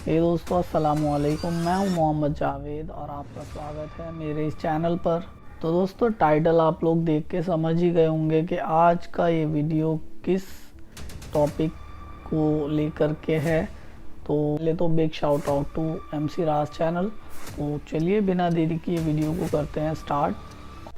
हे दोस्तों, अस्सलाम वालेकुम। मैं हूं मोहम्मद जावेद और आपका स्वागत है मेरे इस चैनल पर। तो दोस्तों, टाइटल आप लोग देख के समझ ही गए होंगे कि आज का ये वीडियो किस टॉपिक को लेकर के है। तो पहले तो big shout out to MC Raj channel. तो चलिए बिना देरी किए वीडियो को करते हैं स्टार्ट।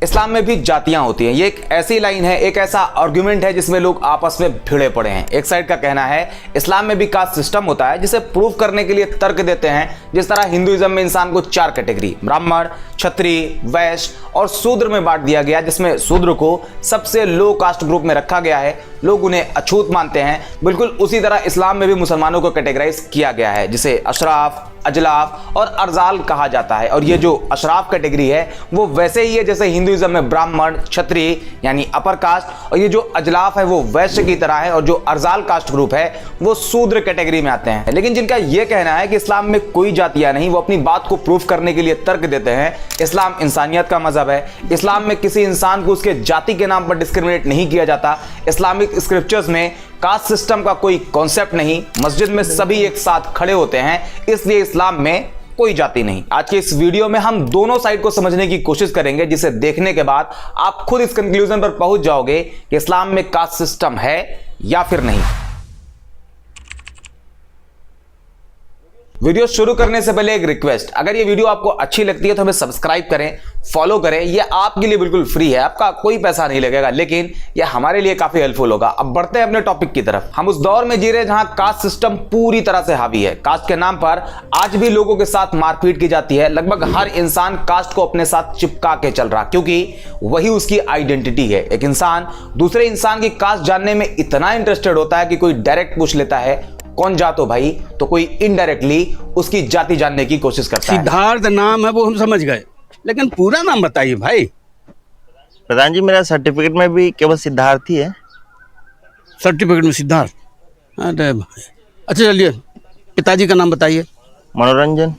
इस्लाम में भी जातियां होती हैं। ये एक ऐसी लाइन है, एक ऐसा आर्गुमेंट है जिसमें लोग आपस में भिड़े पड़े हैं। एक साइड का कहना है इस्लाम में भी कास्ट सिस्टम होता है, जिसे प्रूव करने के लिए तर्क देते हैं। जिस तरह हिंदुइज्म में इंसान को 4 कैटेगरी ब्राह्मण, क्षत्रिय, वैश्य और शूद्र में बांट दिया गया, जिसमें शूद्र को सबसे लो कास्ट ग्रुप में रखा गया है। लोग उन्हें अछूत मानते हैं। बिल्कुल उसी तरह इस्लाम में भी मुसलमानों को कैटेगराइज किया गया है, जिसे अशराफ, अजलाफ और अर्जाल कहा जाता है। और ये जो अशराफ कैटेगरी है वो वैसे ही है जैसे हिंदुइज्म में ब्राह्मण, क्षत्रिय यानी अपर कास्ट, और ये जो अजलाफ है वो वैश्य की तरह है, और जो अर्जाल कास्ट ग्रुप है वो शूद्र कैटेगरी में आते हैं। लेकिन जिनका ये कहना है कि इस्लाम में कोई जातियां नहीं, वो अपनी बात को प्रूफ करने के लिए तर्क देते हैं। इस्लाम इंसानियत का मजहब है। इस्लाम में किसी इंसान को उसके जाति के नाम पर डिस्क्रिमिनेट नहीं किया जाता। इस्लामिक स्क्रिप्चर्स में कास्ट सिस्टम का कोई कॉन्सेप्ट नहीं। मस्जिद में सभी एक साथ खड़े होते हैं, इसलिए इस्लाम में कोई जाति नहीं। आज के इस वीडियो में हम दोनों साइड को समझने की कोशिश करेंगे, जिसे देखने के बाद आप खुद इस कंक्लूजन पर पहुंच जाओगे कि इस्लाम में कास्ट सिस्टम है या फिर नहीं। वीडियो शुरू करने से पहले एक रिक्वेस्ट, अगर ये वीडियो आपको अच्छी लगती है तो हमें सब्सक्राइब करें, फॉलो करें। ये आपके लिए बिल्कुल फ्री है, आपका कोई पैसा नहीं लगेगा, लेकिन ये हमारे लिए काफी हेल्पफुल होगा। अब बढ़ते हैं अपने टॉपिक की तरफ। हम उस दौर में जी रहे जहां कास्ट सिस्टम पूरी तरह से हावी है। कास्ट के नाम पर आज भी लोगों के साथ मारपीट की जाती है। लगभग हर इंसान कास्ट को अपने साथ चिपका के चल रहा, क्योंकि वही उसकी आइडेंटिटी है। एक इंसान दूसरे इंसान की कास्ट जानने में इतना इंटरेस्टेड होता है कि कोई डायरेक्ट पूछ लेता है कौन जात हो भाई, तो कोई इनडायरेक्टली उसकी जाति जानने की कोशिश करता है। सिद्धार्थ नाम है वो हम समझ गए, लेकिन पूरा नाम बताइए भाई। प्रधान जी, मेरा सर्टिफिकेट में भी केवल सिद्धार्थ ही है। सर्टिफिकेट में सिद्धार्थ? अरे भाई, अच्छा चलिए पिताजी का नाम बताइए। मनोरंजन।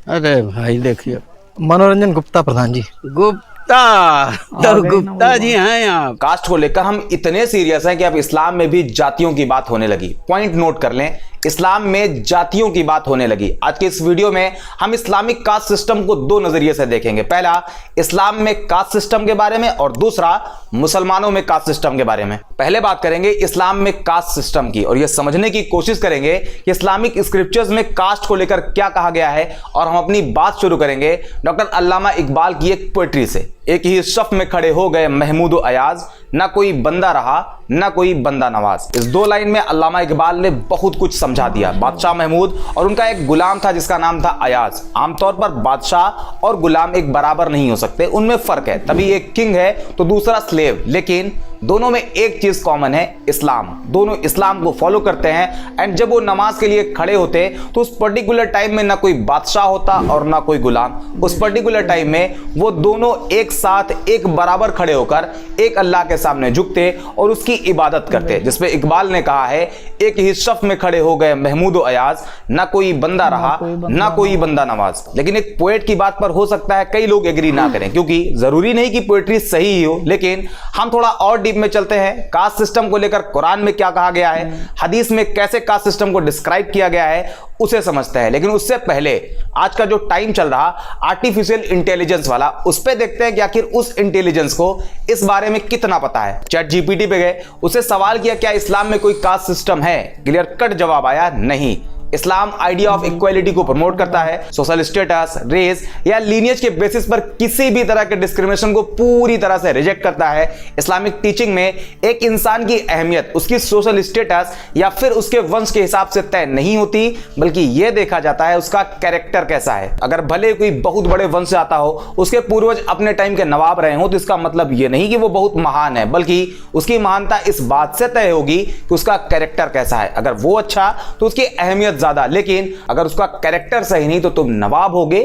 अरे भाई देखिए, मनोरंजन गुप्ता प्रधान जी। गुप्ता, तो गुप्ता जी हैं आप। कास्ट को लेकर हम इतने सीरियस हैं कि अब इस्लाम में भी जातियों की बात होने लगी। पॉइंट नोट कर लें, इस्लाम में जातियों की बात होने लगी। आज के इस वीडियो में हम इस्लामिक कास्ट सिस्टम को 2 नजरिए से देखेंगे। पहला इस्लाम में कास्ट सिस्टम के बारे में, और दूसरा मुसलमानों में कास्ट सिस्टम के बारे में। पहले बात करेंगे इस्लाम में कास्ट सिस्टम की, और यह समझने की कोशिश करेंगे कि इस्लामिक स्क्रिप्चर्स में कास्ट को लेकर क्या कहा गया है। और हम अपनी बात शुरू करेंगे डॉक्टर अल्लामा इकबाल की एक पोएट्री से। एक ही सफ में खड़े हो गए महमूद अयाज, ना कोई बंदा रहा ना कोई बंदा नवाज। इस 2 लाइन में अल्लामा इकबाल ने बहुत कुछ समझा दिया। बादशाह महमूद और उनका एक गुलाम था जिसका नाम था अयाज। आमतौर पर बादशाह और गुलाम एक बराबर नहीं हो सकते, उनमें फर्क है। तभी एक किंग है तो दूसरा स्लेव, लेकिन दोनों में एक चीज कॉमन है, इस्लाम। दोनों इस्लाम को फॉलो करते हैं। एंड जब वो नमाज के लिए खड़े होते तो उस पर्टिकुलर टाइम में ना कोई बादशाह होता और ना कोई गुलाम। उस पर्टिकुलर टाइम में वो दोनों एक साथ एक बराबर खड़े होकर एक अल्लाह के सामने झुकते और उसकी इबादत करते, जिसपे इकबाल ने कहा है एक ही सफ में खड़े हो गए महमूद अयाज, ना कोई बंदा रहा ना कोई बंदा नवाज। लेकिन एक पोएट की बात पर हो सकता है कई लोग एग्री ना करें, क्योंकि जरूरी नहीं कि पोएट्री सही ही हो। लेकिन हम थोड़ा और डीप में चलते हैं। कास्ट सिस्टम को लेकर कुरान में क्या कहा गया है, हदीस में कैसे कास्ट सिस्टम को डिस्क्राइब किया गया है, उसे समझते हैं। लेकिन उससे पहले आज का जो टाइम चल रहा आर्टिफिशियल इंटेलिजेंस वाला, उस पे देखते हैं कि आखिर उस इंटेलिजेंस को इस बारे में कितना पता है। चैट जीपीटी पे गए, उसे सवाल किया क्या इस्लाम में कोई कास्ट सिस्टम है। क्लियर कट जवाब आया नहीं। इस्लाम आइडिया ऑफ इक्वालिटी को प्रमोट करता है। सोशल स्टेटस, रेस या लीनियज के बेसिस पर किसी भी तरह के डिस्क्रिमिनेशन को पूरी तरह से रिजेक्ट करता है। इस्लामिक टीचिंग में एक इंसान की अहमियत उसकी सोशल स्टेटस या फिर उसके वंश के हिसाब से तय नहीं होती, बल्कि यह देखा जाता है उसका कैरेक्टर कैसा है। अगर भले कोई बहुत बड़े वंश से आता हो, उसके पूर्वज अपने टाइम के नवाब रहे हो, तो इसका मतलब यह नहीं कि वो बहुत महान है, बल्कि उसकी महानता इस बात से तय होगी कि उसका कैरेक्टर कैसा है। अगर वो अच्छा तो उसकी अहमियत ज्यादा, लेकिन अगर उसका कैरेक्टर सही नहीं तो तुम नवाब होगे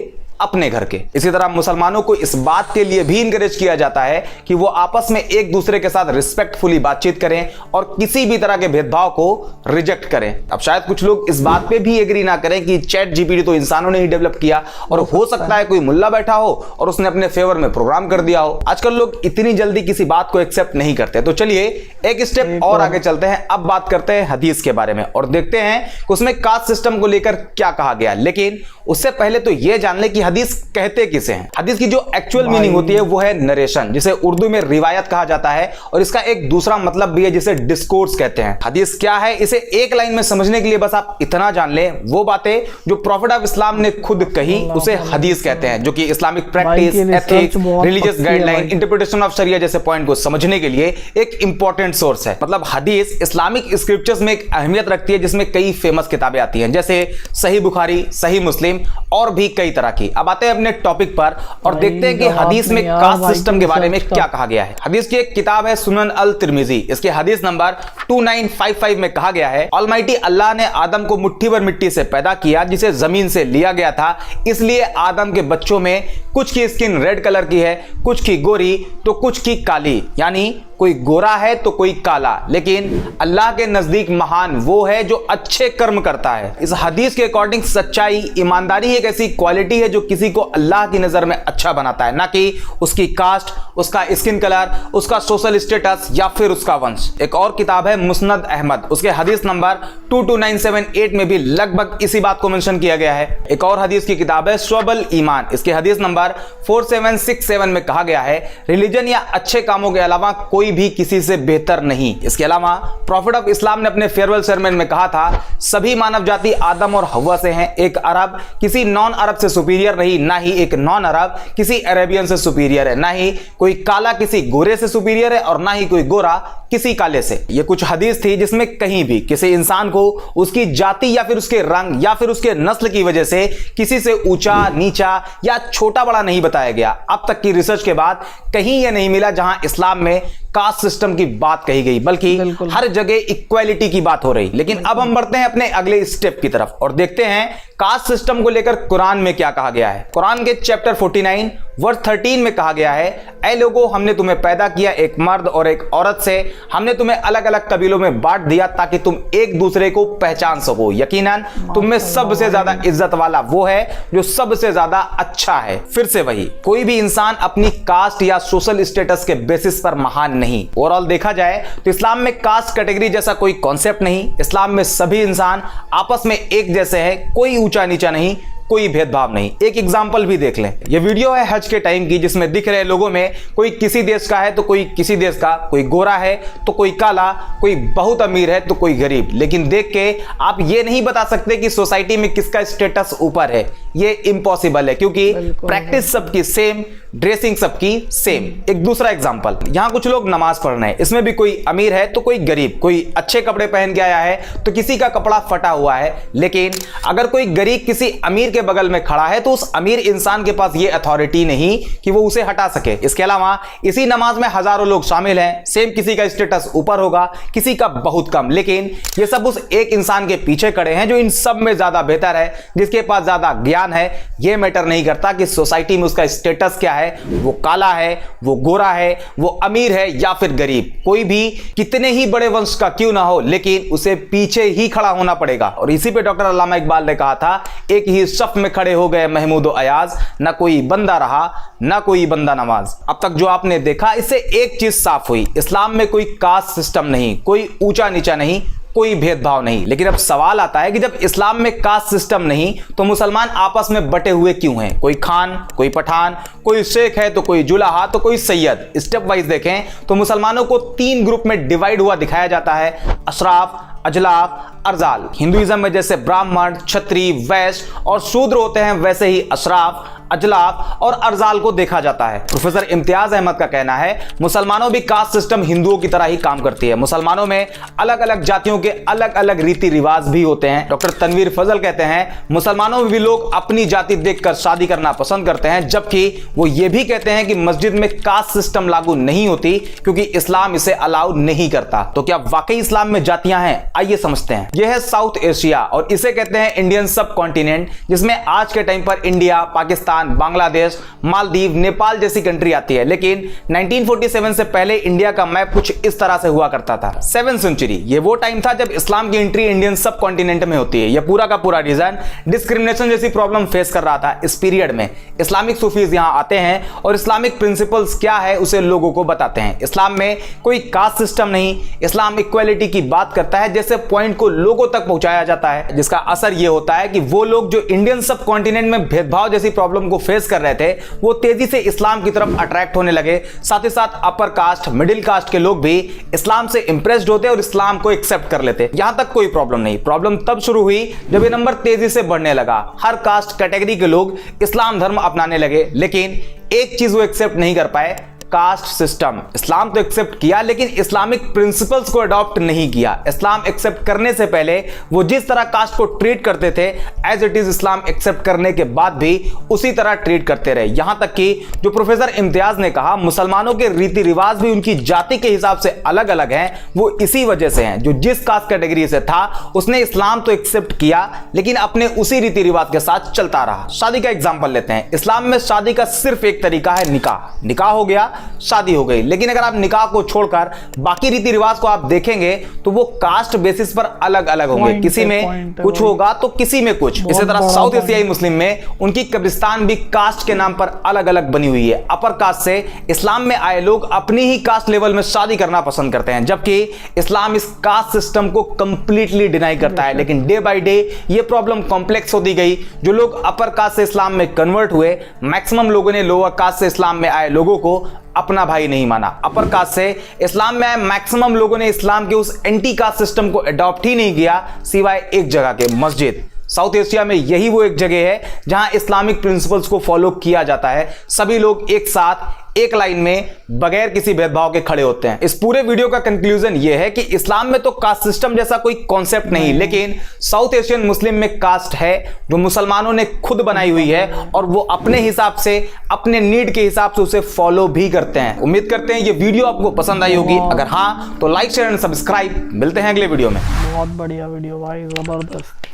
अपने घर के। इसी तरह मुसलमानों को इस बात के लिए भी इंकरेज किया जाता है कि वो आपस में एक दूसरे के साथ रिस्पेक्टफुली बातचीत करें और किसी भी तरह के भेदभाव को रिजेक्ट करें। अब शायद कुछ लोग इस बात पे भी एग्री ना करें कि चैट जीपीटी तो इंसानों ने ही डेवलप किया और हो सकता है कोई मुल्ला बैठा हो और उसने अपने फेवर में प्रोग्राम कर दिया हो। आजकल लोग इतनी जल्दी किसी बात को एक्सेप्ट नहीं करते। तो चलिए एक स्टेप और आगे चलते हैं। अब बात करते हैं हदीस के बारे में और देखते हैं कि उसमें कास्ट सिस्टम को लेकर क्या कहा गया। लेकिन उससे पहले तो यह जान ले कि हदीस कहते किसे हैं। हदीस की जो एक्चुअल मीनिंग होती है वो है नरेशन, जिसे उर्दू में रिवायत कहा जाता है और इसका एक दूसरा मतलब भी है जिसे डिस्कोर्स कहते हैं। हदीस क्या है इसे एक लाइन में समझने के लिए बस आप इतना जान लें, वो बातें जो प्रॉफिट ऑफ इस्लाम ने खुद कही उसे हदीस कहते हैं, जो कि Islamic practice, ethics, religious guideline, interpretation of शरिया जैसे पॉइंट को समझने के लिए एक इंपॉर्टेंट सोर्स है। मतलब हदीस इस्लामिक स्क्रिप्चर्स में एक अहमियत रखती है जिसमें कई फेमस किताबें आती हैं, जैसे सही बुखारी, सही मुस्लिम और भी कई तरह की। अब आते हैं अपने टॉपिक पर और देखते हैं कि हदीस में कास्ट सिस्टम के बारे में क्या कहा गया है। हदीस की एक किताब है सुनन अल तिर्मिजी, इसके हदीस नंबर 2955 में कहा गया है, ऑलमाइटी अल्लाह ने आदम को मुट्ठी भर मिट्टी से पैदा किया जिसे जमीन से लिया गया था, इसलिए आदम के बच्चों में कुछ की स्किन रेड कलर की है, कुछ की गोरी तो कुछ की काली, यानी कोई गोरा है तो कोई काला, लेकिन अल्लाह के नजदीक महान वो है जो अच्छे कर्म करता है। इस हदीस के अकॉर्डिंग सच्चाई, ईमानदारी एक ऐसी क्वालिटी है जो किसी को अल्लाह की नजर में अच्छा बनाता है, ना कि उसकी कास्ट, उसका स्किन कलर, उसका सोशल स्टेटस या फिर उसका वंश। एक और किताब है मुस्नद अहमद, उसके हदीस नंबर 22978 में भी लगभग इसी बात को मेंशन किया गया है। एक और हदीस की किताब है शुअबुल ईमान, इसके हदीस नंबर 4767 में कहा गया है, रिलीजन या अच्छे कामों के अलावा कोई भी किसी से बेहतर नहीं। इसके अलावा प्रॉफिट ऑफ इस्लाम ने अपने फेयरवेल सरमन में कहा था, सभी मानव जाति आदम और हव्वा से हैं, एक अरब किसी नॉन अरब से सुपीरियर नहीं, ना ही एक नॉन अरब किसी अरेबियन से सुपीरियर है, ना ही कोई काला किसी गोरे से सुपीरियर है और ना ही कोई गोरा किसी काले से। ये कुछ हदीस थी जिसमें कहीं भी किसी इंसान को उसकी जाति या फिर उसके रंग या फिर उसके नस्ल की वजह से किसी से ऊंचा, नीचा या छोटा बड़ा नहीं बताया गया। अब तक की रिसर्च के बाद कहीं यह नहीं मिला जहां इस्लाम में कास्ट सिस्टम की बात कही गई, बल्कि हर जगह इक्वालिटी की बात हो रही। लेकिन अब हम बढ़ते हैं अपने अगले स्टेप की तरफ और देखते हैं कास्ट सिस्टम को लेकर कुरान में क्या कहा गया है। कुरान के चैप्टर 49 वर्स 13 में कहा गया है, ऐ लोगों, हमने तुम्हें पैदा किया एक मर्द और एक औरत से, हमने तुम्हें अलग अलग कबीलों में बांट दिया ताकि तुम एक दूसरे को पहचान सको, यकीनन तुम में सबसे ज्यादा इज्जत वाला वो है जो सबसे ज्यादा अच्छा है। फिर से वही, कोई भी इंसान अपनी कास्ट या सोशल स्टेटस के बेसिस पर महान नहीं। ओवरऑल देखा जाए तो इस्लाम में कास्ट कैटेगरी जैसा कोई कॉन्सेप्ट नहीं। इस्लाम में सभी इंसान आपस में एक जैसे हैं, कोई ऊंचा नीचा नहीं, कोई भेदभाव नहीं। एक एग्जाम्पल भी देख लें, यह वीडियो है हज के टाइम की जिसमें दिख रहे लोगों में कोई किसी देश का है तो कोई किसी देश का, कोई गोरा है तो कोई काला, कोई बहुत अमीर है तो कोई गरीब। लेकिन देख के आप ये नहीं बता सकते कि सोसाइटी में किसका स्टेटस ऊपर है, ये इम्पॉसिबल है, क्योंकि प्रैक्टिस सबकी सेम, ड्रेसिंग सबकी सेम। एक दूसरा एग्जाम्पल, यहां कुछ लोग नमाज पढ़ रहे हैं, इसमें भी कोई अमीर है तो कोई गरीब, कोई अच्छे कपड़े पहन के आया है तो किसी का कपड़ा फटा हुआ है। लेकिन अगर कोई गरीब किसी अमीर के बगल में खड़ा है तो उस अमीर इंसान के पास यह अथॉरिटी नहीं कि वो उसे हटा सके। इसके अलावा इसी नमाज में हजारों लोग शामिल हैं, सेम किसी का स्टेटस ऊपर होगा, किसी का बहुत कम, लेकिन ये सब उस एक इंसान के पीछे खड़े हैं जो इन सब में ज्यादा बेहतर है, जिसके पास ज्यादा ज्ञान है। यह मैटर नहीं करता कि सोसाइटी में उसका स्टेटस क्या है, वो काला है, वो गोरा है, वो अमीर है या फिर गरीब। कोई भी कितने ही बड़े वंश का क्यों ना हो, लेकिन उसे पीछे ही खड़ा होना पड़ेगा। और इसी पे डॉक्टर अल्लामा इकबाल ने कहा था, एक ही सफ में खड़े हो गए महमूद और अयाज, ना कोई बंदा रहा ना कोई बंदा नवाज। अब तक जो आपने देखा इससे एक चीज साफ हुई, इस्लाम में कोई कास्ट सिस्टम नहीं, कोई ऊंचा नीचा नहीं, कोई भेदभाव नहीं। लेकिन अब सवाल आता है कि जब इस्लाम में कास्ट सिस्टम नहीं तो मुसलमान आपस में बटे हुए क्यों हैं? कोई खान, कोई पठान, कोई शेख है तो कोई जुलाहा तो कोई सैयद। स्टेप वाइज देखें तो मुसलमानों को 3 ग्रुप में डिवाइड हुआ दिखाया जाता है, अशराफ, अजलाफ, अर्जाल। हिंदुइज्म में जैसे ब्राह्मण, क्षत्रिय, वैश्य और शूद्र होते हैं, वैसे ही अशराफ, अजलाफ और अर्जाल को देखा जाता है। प्रोफेसर इम्तियाज अहमद का कहना है, मुसलमानों भी कास्ट सिस्टम हिंदुओं की तरह ही काम करती है। मुसलमानों में अलग अलग जातियों के अलग अलग रीति रिवाज भी होते हैं। डॉक्टर तनवीर फजल कहते हैं, मुसलमानों में भी लोग अपनी जाति देखकर शादी करना पसंद करते हैं, जबकि वो ये भी कहते हैं कि मस्जिद में कास्ट सिस्टम लागू नहीं होती क्योंकि इस्लाम इसे अलाउ नहीं करता। तो क्या वाकई इस्लाम में जातियां हैं? आइए समझते हैं। यह है साउथ एशिया और इसे कहते हैं इंडियन सब कॉन्टिनेंट, जिसमें आज के टाइम पर इंडिया, पाकिस्तान, बांग्लादेश, मालदीव, नेपाल जैसी कंट्री आती है। लेकिन 1947 से पहले इंडिया का मैप कुछ इस तरह से हुआ करता था। 7th सेंचुरी ये वो टाइम था जब इस्लाम की एंट्री इंडियन सब कॉन्टिनेंट में होती है। यह पूरा का पूरा रीजन डिस्क्रिमिनेशन जैसी प्रॉब्लम फेस कर रहा था। इस पीरियड में इस्लामिक सूफीज यहां आते हैं और इस्लामिक प्रिंसिपल्स क्या है उसे लोगों को बताते हैं। इस्लाम में कोई कास्ट सिस्टम नहीं, इस्लाम इक्वालिटी की बात करता है, जैसे पॉइंट को लोगों तक पहुंचाया जाता है, जिसका असर यह होता है कि वो लोग जो इंडियन सब कॉन्टिनेंट में भेदभाव जैसी प्रॉब्लम को फेस कर रहे थे वो तेजी से इस्लाम की तरफ अट्रैक्ट होने लगे। साथ ही साथ अपर कास्ट, मिडिल कास्ट के लोग भी इस्लाम से इंप्रेस्ड होते और इस्लाम को एक्सेप्ट कर लेते। यहां तक कोई प्रॉब्लम नहीं। प्रॉब्लम तब शुरू हुई जब ये नंबर तेजी से बढ़ने लगा। हर कास्ट कैटेगरी के लोग इस्लाम धर्म अपनाने लगे, लेकिन एक चीज वो एक्सेप्ट नहीं कर पाए, कास्ट सिस्टम। इस्लाम तो एक्सेप्ट किया लेकिन इस्लामिक प्रिंसिपल्स को अडॉप्ट नहीं किया। इस्लाम एक्सेप्ट करने से पहले वो जिस तरह कास्ट को ट्रीट करते थे एज इट इज इस्लाम एक्सेप्ट करने के बाद भी उसी तरह ट्रीट करते रहे। यहां तक कि जो प्रोफेसर इम्तियाज ने कहा मुसलमानों के रीति रिवाज भी उनकी जाति के हिसाब से अलग अलग हैं, वो इसी वजह से हैं। जो जिस कास्ट कैटेगरी से था उसने इस्लाम तो एक्सेप्ट किया लेकिन अपने उसी रीति रिवाज के साथ चलता रहा। शादी का एग्जाम्पल लेते हैं। इस्लाम में शादी का सिर्फ एक तरीका है, निकाह। निकाह हो गया, शादी हो गई। लेकिन अगर आप निकाह को छोड़कर बाकी रीति रिवाज को आप देखेंगे तो वो कास्ट बेसिस पर अलग अलग होंगे। किसी में कुछ होगा तो किसी में कुछ। इसी तरह साउथ एशियाई मुस्लिम में उनकी कब्रिस्तान भी कास्ट के नाम पर अलग अलग बनी हुई है। अपर कास्ट से इस्लाम में आए लोग अपनी ही कास्ट लेवल में शादी करना पसंद करते हैं, जबकि इस्लाम इस कास्ट सिस्टम को कंप्लीटली डिनाई करता है। लेकिन डे बाय डे ये प्रॉब्लम कॉम्प्लेक्स होती गई। जो लोग अपर कास्ट से इस्लाम में कन्वर्ट हुए, मैक्सिमम लोगों ने लोअर कास्ट से इस्लाम में आए लोगों को अपना भाई नहीं माना। अपर कास्ट से इस्लाम में आए मैक्सिमम लोगों ने इस्लाम के उस एंटी कास्ट सिस्टम को अडॉप्ट ही नहीं किया, सिवाय एक जगह के, मस्जिद। साउथ एशिया में यही वो एक जगह है जहां इस्लामिक प्रिंसिपल्स को फॉलो किया जाता है। सभी लोग एक साथ एक लाइन में बगैर किसी भेदभाव के खड़े होते हैं। इस पूरे वीडियो का कंक्लूजन यह है कि इस्लाम में तो कास्ट सिस्टम जैसा कोई कॉन्सेप्ट नहीं, लेकिन साउथ एशियन मुस्लिम में कास्ट है जो मुसलमानों ने खुद बनाई हुई है और वो अपने हिसाब से, अपने नीड के हिसाब से उसे फॉलो भी करते हैं। उम्मीद करते हैं ये वीडियो आपको पसंद आई होगी। अगर हाँ तो लाइक, शेयर एंड सब्सक्राइब। मिलते हैं अगले वीडियो में। बहुत बढ़िया वीडियो भाई, जबरदस्त।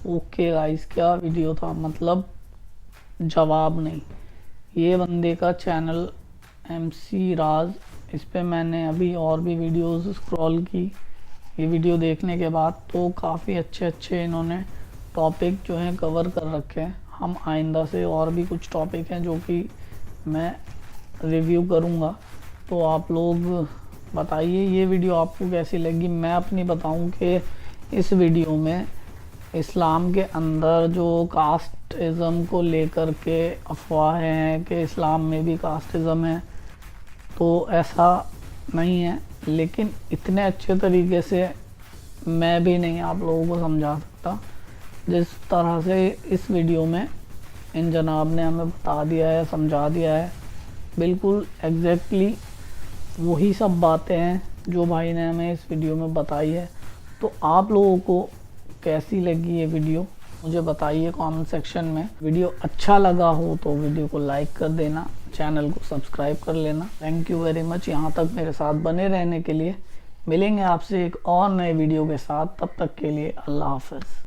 ओके गाइस, क्या वीडियो था, मतलब जवाब नहीं। ये बंदे का चैनल MC राज, इस पे मैंने अभी और भी वीडियोस स्क्रॉल की ये वीडियो देखने के बाद, तो काफ़ी अच्छे इन्होंने टॉपिक जो हैं कवर कर रखे हैं। हम आइंदा से और भी कुछ टॉपिक हैं जो कि मैं रिव्यू करूँगा, तो आप लोग बताइए ये वीडियो आपको कैसी लगी। मैं अपनी बताऊँ कि इस वीडियो में इस्लाम के अंदर जो कास्टिज़म को लेकर के अफवाह हैं कि इस्लाम में भी कास्टिज़म है, तो ऐसा नहीं है। लेकिन इतने अच्छे तरीके से मैं भी नहीं आप लोगों को समझा सकता जिस तरह से इस वीडियो में इन जनाब ने हमें बता दिया है, समझा दिया है। बिल्कुल एग्जैक्टली वही सब बातें हैं जो भाई ने हमें इस वीडियो में बताई है। तो आप लोगों को कैसी लगी ये वीडियो मुझे बताइए कमेंट सेक्शन में। वीडियो अच्छा लगा हो तो वीडियो को लाइक कर देना, चैनल को सब्सक्राइब कर लेना। थैंक यू वेरी मच यहाँ तक मेरे साथ बने रहने के लिए। मिलेंगे आपसे एक और नए वीडियो के साथ, तब तक के लिए अल्लाह हाफ़िज़।